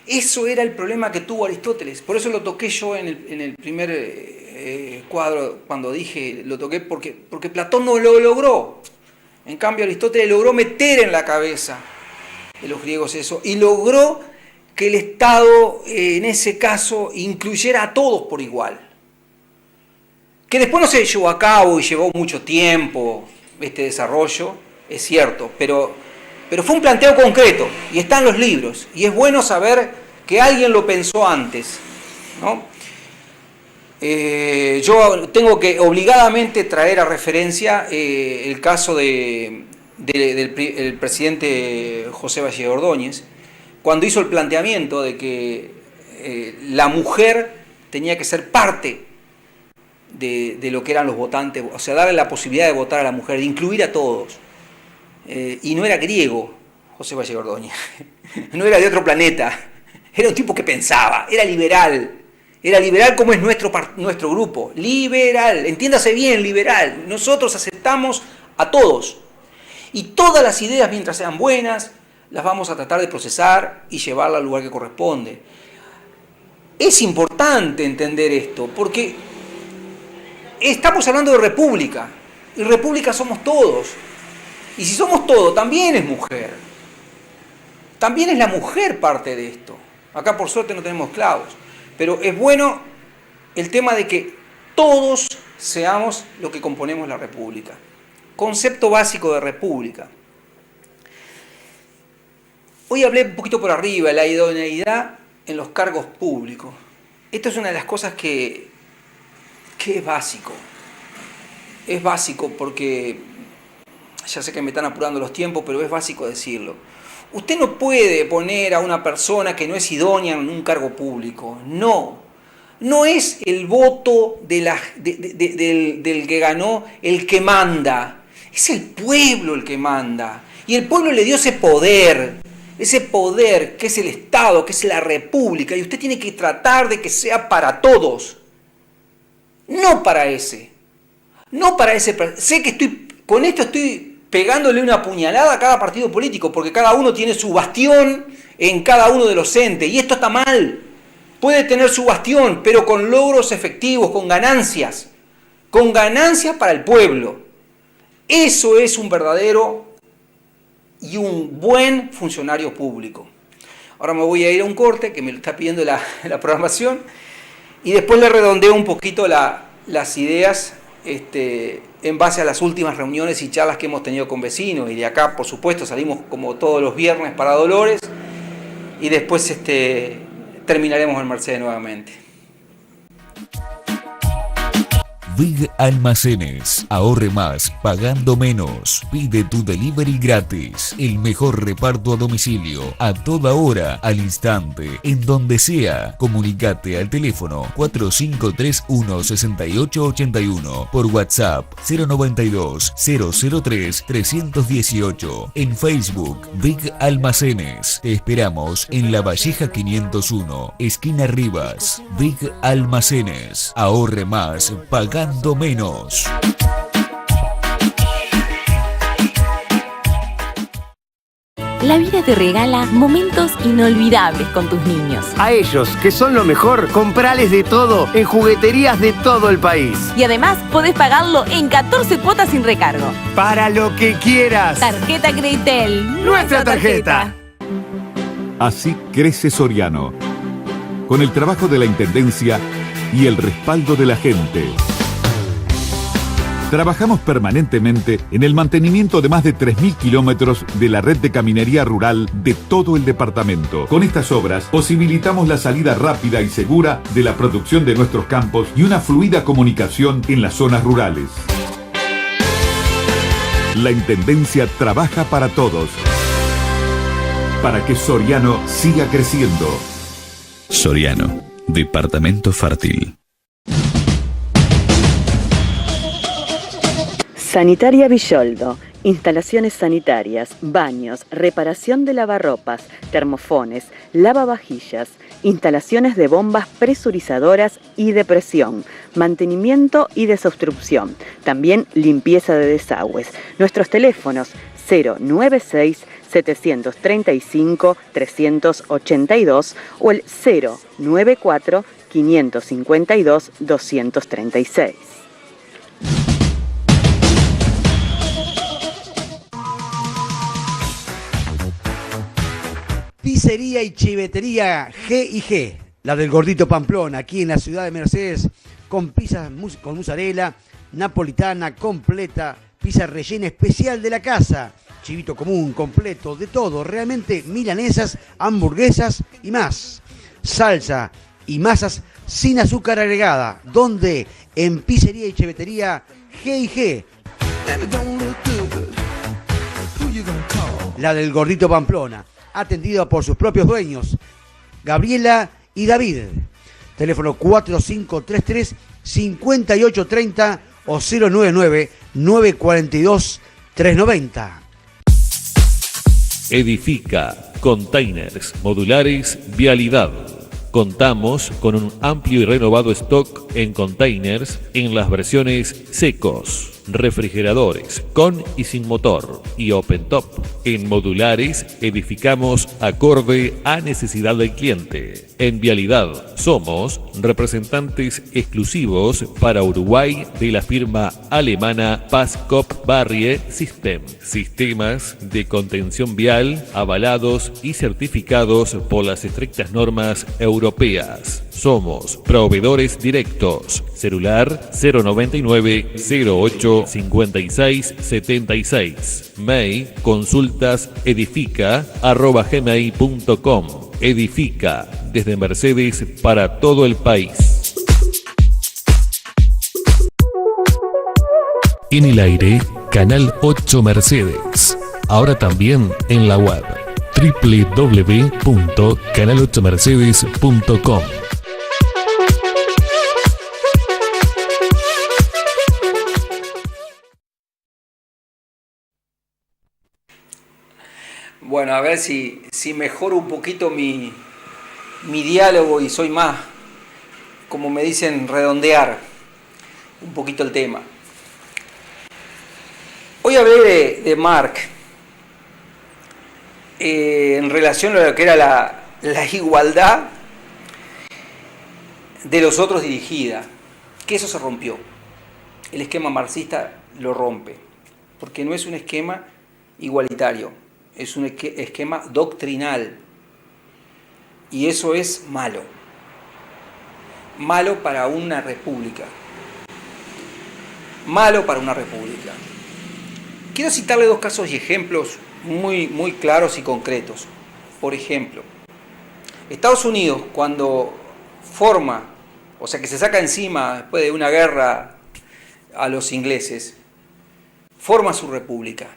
Eso era el problema que tuvo Aristóteles. Por eso lo toqué yo en el primer cuadro, cuando dije, lo toqué porque Platón no lo logró. En cambio, Aristóteles logró meter en la cabeza de los griegos eso y logró que el Estado, en ese caso, incluyera a todos por igual. Que después no se llevó a cabo y llevó mucho tiempo este desarrollo, es cierto, pero fue un planteo concreto y está en los libros y es bueno saber que alguien lo pensó antes, ¿no? Yo tengo que obligadamente traer a referencia el caso del presidente José Valle Ordóñez, cuando hizo el planteamiento de que la mujer tenía que ser parte de lo que eran los votantes, o sea, darle la posibilidad de votar a la mujer, de incluir a todos. Y no era griego, José Valle Ordóñez, no era de otro planeta, era un tipo que pensaba, era liberal como es nuestro grupo, liberal, entiéndase bien, liberal. Nosotros aceptamos a todos y todas las ideas, mientras sean buenas, las vamos a tratar de procesar y llevarlas al lugar que corresponde. Es importante entender esto, porque estamos hablando de república, y república somos todos. Y si somos todos, también es mujer. También es la mujer parte de esto. Acá por suerte no tenemos esclavos. Pero es bueno el tema de que todos seamos lo que componemos la república. Concepto básico de república. Hoy hablé un poquito por arriba, la idoneidad en los cargos públicos. Esto es una de las cosas que es básico. Es básico porque, ya sé que me están apurando los tiempos, pero es básico decirlo. Usted no puede poner a una persona que no es idónea en un cargo público. No es el voto del que ganó el que manda. Es el pueblo el que manda. Y el pueblo le dio ese poder que es el Estado, que es la República. Y usted tiene que tratar de que sea para todos. No para ese. No para ese. Sé que con esto estoy pegándole una puñalada a cada partido político, porque cada uno tiene su bastión en cada uno de los entes, y esto está mal. Puede tener su bastión, pero con logros efectivos, con ganancias para el pueblo. Eso es un verdadero y un buen funcionario público. Ahora me voy a ir a un corte, que me lo está pidiendo la programación, y después le redondeo un poquito las ideas en base a las últimas reuniones y charlas que hemos tenido con vecinos. Y de acá, por supuesto, salimos como todos los viernes para Dolores, y después terminaremos en Mercedes nuevamente. Big Almacenes. Ahorre más pagando menos. Pide tu delivery gratis. El mejor reparto a domicilio. A toda hora, al instante, en donde sea. Comunicate al teléfono 4531-6881. Por WhatsApp 092-003-318. En Facebook, Big Almacenes. Te esperamos en La Valleja 501, esquina Rivas. Big Almacenes. Ahorre más pagando menos. La vida te regala momentos inolvidables con tus niños. A ellos, que son lo mejor, comprales de todo en jugueterías de todo el país. Y además podés pagarlo en 14 cuotas sin recargo. Para lo que quieras. Tarjeta Creditel, nuestra tarjeta. Así crece Soriano, con el trabajo de la Intendencia y el respaldo de la gente. Trabajamos permanentemente en el mantenimiento de más de 3.000 kilómetros de la red de caminería rural de todo el departamento. Con estas obras posibilitamos la salida rápida y segura de la producción de nuestros campos y una fluida comunicación en las zonas rurales. La Intendencia trabaja para todos, para que Soriano siga creciendo. Soriano, departamento fértil. Sanitaria Villoldo. Instalaciones sanitarias, baños, reparación de lavarropas, termofones, lavavajillas, instalaciones de bombas presurizadoras y de presión, mantenimiento y desobstrucción, también limpieza de desagües. Nuestros teléfonos 096-735-382 o el 094-552-236. Pizzería y chivetería G&G, la del Gordito Pamplona, aquí en la ciudad de Mercedes, con pizzas con mozzarella, napolitana completa, pizza rellena especial de la casa, chivito común, completo, de todo, realmente milanesas, hamburguesas y más. Salsa y masas sin azúcar agregada, donde en Pizzería y Chivetería G&G, la del Gordito Pamplona, atendida por sus propios dueños, Gabriela y David. Teléfono 4533-5830 o 099-942-390. Edifica Containers Modulares Vialidad. Contamos con un amplio y renovado stock en containers en las versiones secos, refrigeradores con y sin motor y open top. En Modulares edificamos acorde a necesidad del cliente. En Vialidad somos representantes exclusivos para Uruguay de la firma alemana Paskop Barrier System. Sistemas de contención vial avalados y certificados por las estrictas normas europeas. Somos proveedores directos. Celular 099 08 56 76. Mail consultas edifica@gmail.com. Edifica desde Mercedes para todo el país. En el aire, Canal 8 Mercedes. Ahora también en la web www.canal8mercedes.com. Bueno, a ver si mejoro un poquito mi diálogo y soy más, como me dicen, redondear un poquito el tema. Hoy hablé de Marx en relación a lo que era la igualdad de los otros dirigida, que eso se rompió. El esquema marxista lo rompe, porque no es un esquema igualitario, es un esquema doctrinal, y eso es malo. Malo para una república. Malo para una república. Quiero citarle dos casos y ejemplos muy claros y concretos. Por ejemplo, Estados Unidos, cuando forma, o sea que se saca encima después de una guerra a los ingleses, forma su república.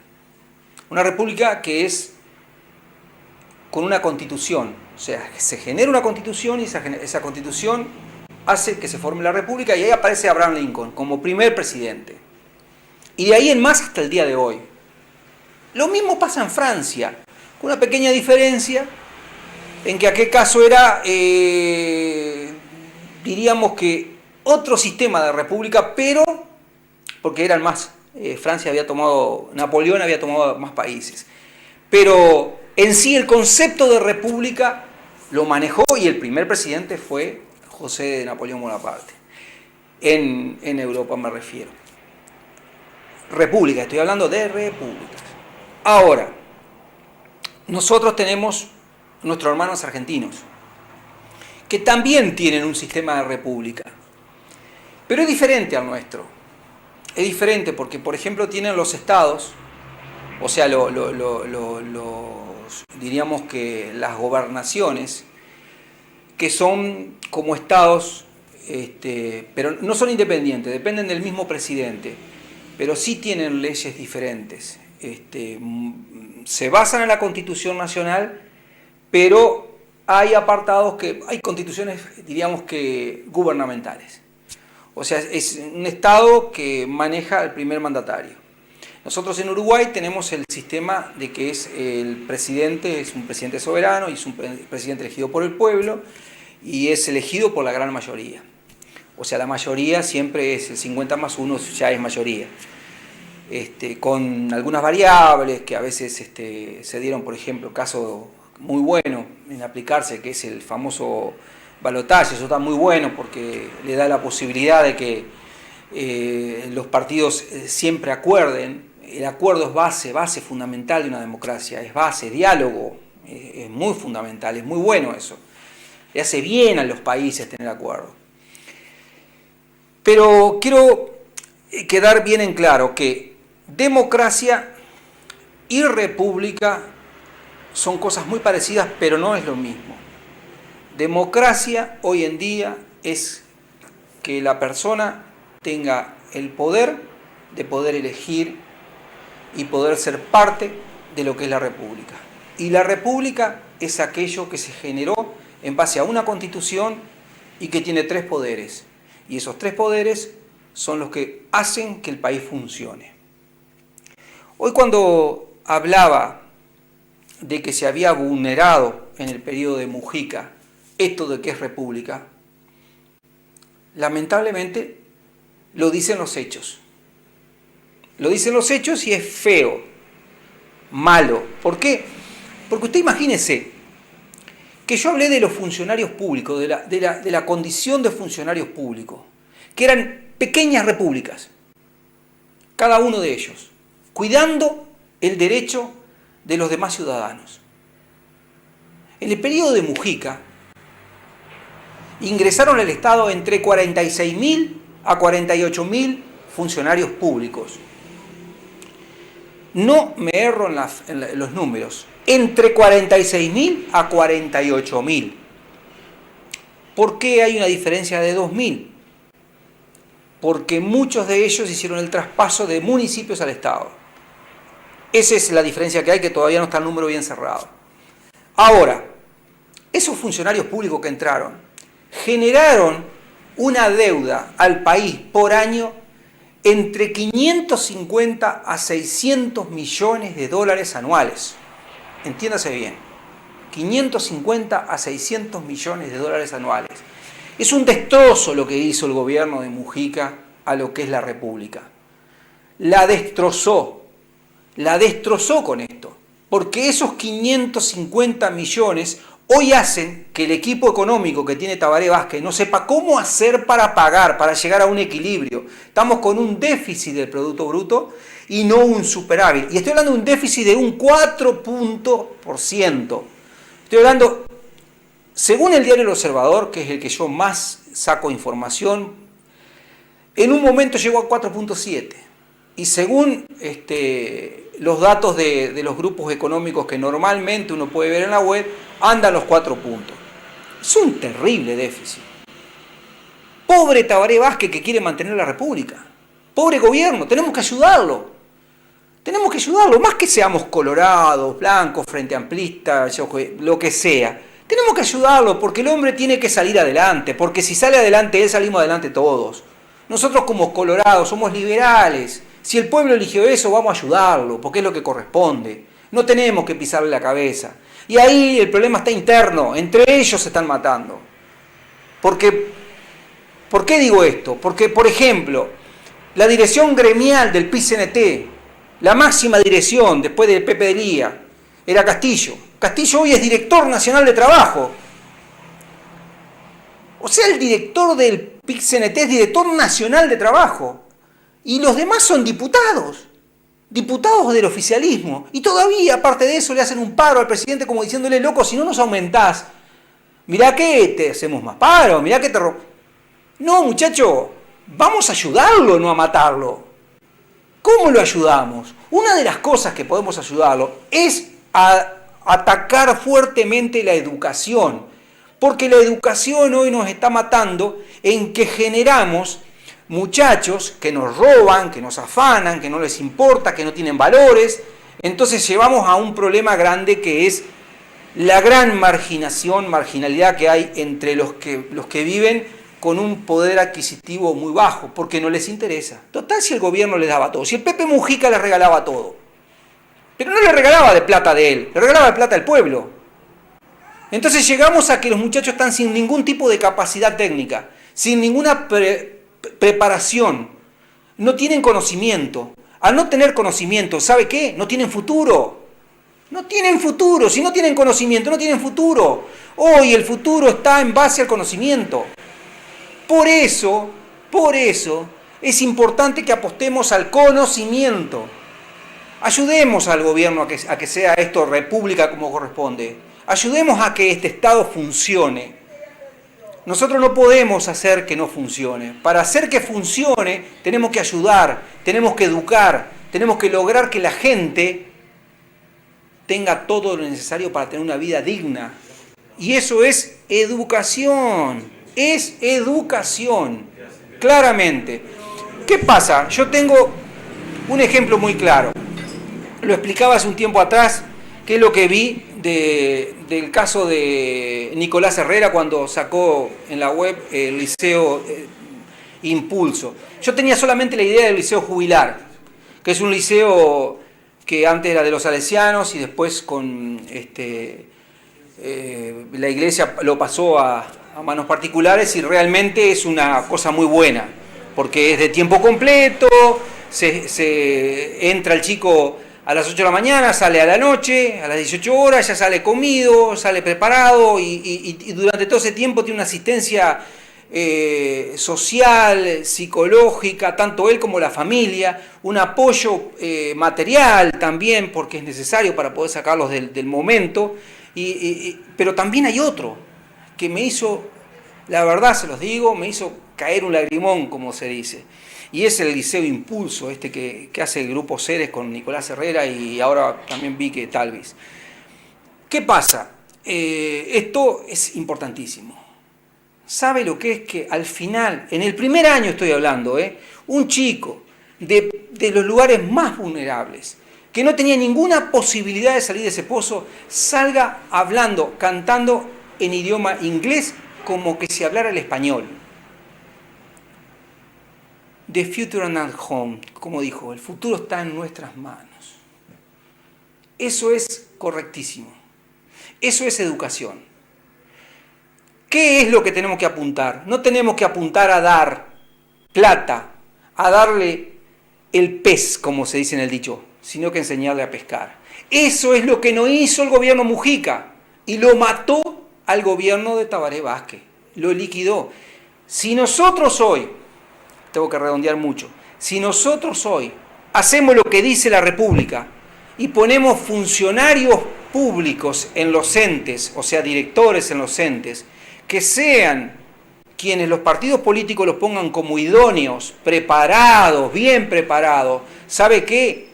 Una república que es con una constitución, o sea, se genera una constitución y esa constitución hace que se forme la república, y ahí aparece Abraham Lincoln como primer presidente. Y de ahí en más hasta el día de hoy. Lo mismo pasa en Francia, con una pequeña diferencia en que aquel caso era, diríamos que otro sistema de república, pero porque eran más, Francia había tomado, Napoleón había tomado más países. Pero en sí el concepto de república lo manejó, y el primer presidente fue José de Napoleón Bonaparte. En Europa me refiero. República, estoy hablando de repúblicas. Ahora, nosotros tenemos nuestros hermanos argentinos, que también tienen un sistema de república, pero es diferente al nuestro. Es diferente porque, por ejemplo, tienen los estados, o sea, diríamos que las gobernaciones, que son como estados, pero no son independientes, dependen del mismo presidente, pero sí tienen leyes diferentes. Se basan en la Constitución Nacional, pero hay apartados hay constituciones, diríamos que gubernamentales. O sea, es un Estado que maneja al primer mandatario. Nosotros en Uruguay tenemos el sistema de que el presidente es un presidente soberano y es un presidente elegido por el pueblo y es elegido por la gran mayoría. O sea, la mayoría siempre es el 50+1, ya es mayoría. Con algunas variables que a veces se dieron, por ejemplo, caso muy bueno en aplicarse, que es el famoso balotaje. Eso está muy bueno porque le da la posibilidad de que los partidos siempre acuerden. El acuerdo es base fundamental de una democracia, es base, diálogo, es muy fundamental, es muy bueno eso. Le hace bien a los países tener acuerdo. Pero quiero quedar bien en claro que democracia y república son cosas muy parecidas, pero no es lo mismo. Democracia hoy en día es que la persona tenga el poder de poder elegir y poder ser parte de lo que es la república. Y la república es aquello que se generó en base a una constitución y que tiene 3 poderes. Y esos 3 poderes son los que hacen que el país funcione. Hoy cuando hablaba de que se había vulnerado en el periodo de Mujica esto de que es república, lamentablemente lo dicen los hechos. Lo dicen los hechos y es feo, malo. ¿Por qué? Porque usted imagínese que yo hablé de los funcionarios públicos, de la condición de funcionarios públicos, que eran pequeñas repúblicas, cada uno de ellos, cuidando el derecho de los demás ciudadanos. En el periodo de Mujica ingresaron al Estado entre 46.000 a 48.000 funcionarios públicos. No me erro en los números, entre 46.000 a 48.000. ¿Por qué hay una diferencia de 2.000? Porque muchos de ellos hicieron el traspaso de municipios al Estado. Esa es la diferencia que hay, que todavía no está el número bien cerrado. Ahora, esos funcionarios públicos que entraron generaron una deuda al país por año entre 550 a 600 millones de dólares anuales. Entiéndase bien, 550 a 600 millones de dólares anuales. Es un destrozo lo que hizo el gobierno de Mujica a lo que es la República. La destrozó con esto, porque esos 550 millones hoy hacen que el equipo económico que tiene Tabaré Vázquez no sepa cómo hacer para pagar, para llegar a un equilibrio. Estamos con un déficit del Producto Bruto y no un superávit. Y estoy hablando de un déficit de un 4%. Estoy hablando, según el diario El Observador, que es el que yo más saco información, en un momento llegó a 4.7. Y según los datos de los grupos económicos que normalmente uno puede ver en la web, anda a los 4 puntos. Es un terrible déficit. Pobre Tabaré Vázquez que quiere mantener la República. Pobre gobierno, tenemos que ayudarlo. Tenemos que ayudarlo, más que seamos colorados, blancos, frente amplistas, lo que sea. Tenemos que ayudarlo porque el hombre tiene que salir adelante, porque si sale adelante él, salimos adelante todos. Nosotros como colorados somos liberales. Si el pueblo eligió eso, vamos a ayudarlo, porque es lo que corresponde. No tenemos que pisarle la cabeza. Y ahí el problema está interno, entre ellos se están matando. ¿Por qué digo esto? Porque, por ejemplo, la dirección gremial del PIT-CNT, la máxima dirección después del Pepe de Lía, era Castillo. Castillo hoy es director nacional de trabajo. O sea, el director del PIT-CNT es director nacional de trabajo. Y los demás son diputados del oficialismo. Y todavía, aparte de eso, le hacen un paro al presidente como diciéndole, loco, si no nos aumentás, mirá que te hacemos más paro, mirá que te... No, muchacho, vamos a ayudarlo, no a matarlo. ¿Cómo lo ayudamos? Una de las cosas que podemos ayudarlo es a atacar fuertemente la educación. Porque la educación hoy nos está matando en que generamos muchachos que nos roban, que nos afanan, que no les importa, que no tienen valores. Entonces llevamos a un problema grande que es la gran marginalidad que hay entre los que viven con un poder adquisitivo muy bajo, porque no les interesa. Total, si el gobierno les daba todo, si el Pepe Mujica les regalaba todo, pero no le regalaba de plata de él, le regalaba de plata al pueblo. Entonces llegamos a que los muchachos están sin ningún tipo de capacidad técnica, sin ninguna preparación, no tienen conocimiento. Al no tener conocimiento, ¿sabe qué? No tienen futuro. No tienen futuro. Si no tienen conocimiento, no tienen futuro. Hoy el futuro está en base al conocimiento. Por eso es importante que apostemos al conocimiento. Ayudemos al gobierno a que sea esto república como corresponde. Ayudemos a que este Estado funcione. Nosotros no podemos hacer que no funcione. Para hacer que funcione tenemos que ayudar, tenemos que educar, tenemos que lograr que la gente tenga todo lo necesario para tener una vida digna. Y eso es educación, claramente. ¿Qué pasa? Yo tengo un ejemplo muy claro. Lo explicaba hace un tiempo atrás que es lo que vi del caso de Nicolás Herrera cuando sacó en la web el Liceo Impulso. Yo tenía solamente la idea del Liceo Jubilar, que es un liceo que antes era de los salesianos y después con la iglesia lo pasó a manos particulares, y realmente es una cosa muy buena, porque es de tiempo completo, se entra el chico a las 8 de la mañana, sale a la noche, a las 18 horas, ya sale comido, sale preparado, y durante todo ese tiempo tiene una asistencia social, psicológica, tanto él como la familia, un apoyo material también, porque es necesario para poder sacarlos del momento, pero también hay otro que me hizo, la verdad se los digo, me hizo caer un lagrimón, como se dice, y es el Liceo Impulso, que hace el Grupo Ceres con Nicolás Herrera, y ahora también vi que Talvis. ¿Qué pasa? Esto es importantísimo. ¿Sabe lo que es que al final, en el primer año estoy hablando, un chico de los lugares más vulnerables, que no tenía ninguna posibilidad de salir de ese pozo, salga hablando, cantando en idioma inglés como que si hablara el español? The future is at home, como dijo, el futuro está en nuestras manos. Eso es correctísimo. Eso es educación. ¿Qué es lo que tenemos que apuntar? No tenemos que apuntar a dar plata, a darle el pez, como se dice en el dicho, sino que enseñarle a pescar. Eso es lo que no hizo el gobierno Mujica, y lo mató al gobierno de Tabaré Vázquez, lo liquidó. Si nosotros hoy, tengo que redondear mucho, si nosotros hoy hacemos lo que dice la República y ponemos funcionarios públicos en los entes, o sea, directores en los entes, que sean quienes los partidos políticos los pongan como idóneos, preparados, bien preparados, ¿sabe qué?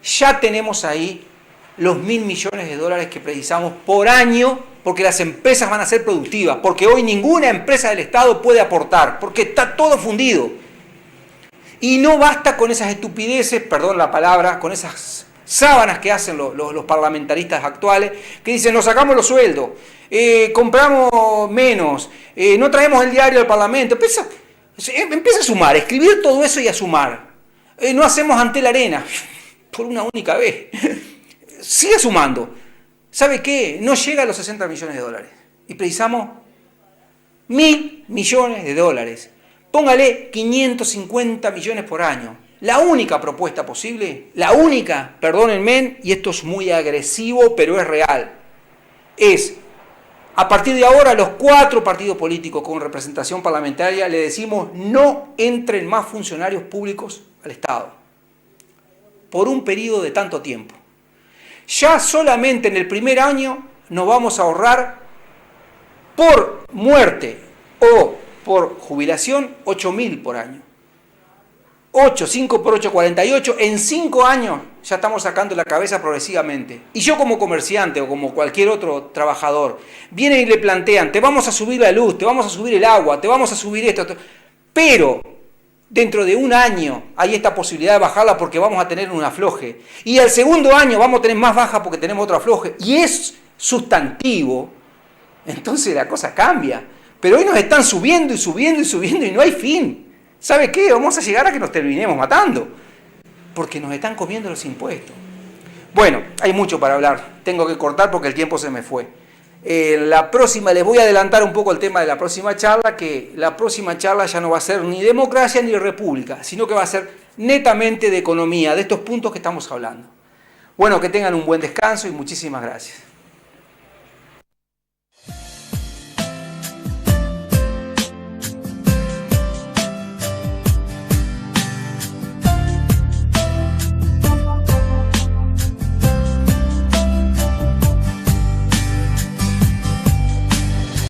Ya tenemos ahí los $1.000 millones que precisamos por año, porque las empresas van a ser productivas, porque hoy ninguna empresa del Estado puede aportar, porque está todo fundido. Y no basta con esas estupideces, perdón la palabra, con esas sábanas que hacen los parlamentaristas actuales, que dicen, nos sacamos los sueldos, compramos menos, no traemos el diario al Parlamento. Empieza a sumar, a escribir todo eso y a sumar. No hacemos ante la arena, por una única vez. Sigue sumando. ¿Sabe qué? No llega a los $60 millones. Y precisamos $1.000 millones. Póngale 550 millones por año. La única propuesta posible, la única, perdónenme, y esto es muy agresivo, pero es real, es, a partir de ahora, los 4 partidos políticos con representación parlamentaria le decimos no entren más funcionarios públicos al Estado por un periodo de tanto tiempo. Ya solamente en el primer año nos vamos a ahorrar por muerte o por jubilación 8.000 por año. 5 por 8, 48, en 5 años ya estamos sacando la cabeza progresivamente. Y yo como comerciante o como cualquier otro trabajador, vienen y le plantean, te vamos a subir la luz, te vamos a subir el agua, te vamos a subir esto, pero dentro de un año hay esta posibilidad de bajarla porque vamos a tener un afloje. Y al segundo año vamos a tener más baja porque tenemos otro afloje. Y es sustantivo, entonces la cosa cambia. Pero hoy nos están subiendo y subiendo y subiendo y no hay fin. ¿Sabe qué? Vamos a llegar a que nos terminemos matando, porque nos están comiendo los impuestos. Bueno, hay mucho para hablar, tengo que cortar porque el tiempo se me fue. La próxima, les voy a adelantar un poco el tema de la próxima charla, que la próxima charla ya no va a ser ni democracia ni república, sino que va a ser netamente de economía, de estos puntos que estamos hablando. Bueno, que tengan un buen descanso y muchísimas gracias.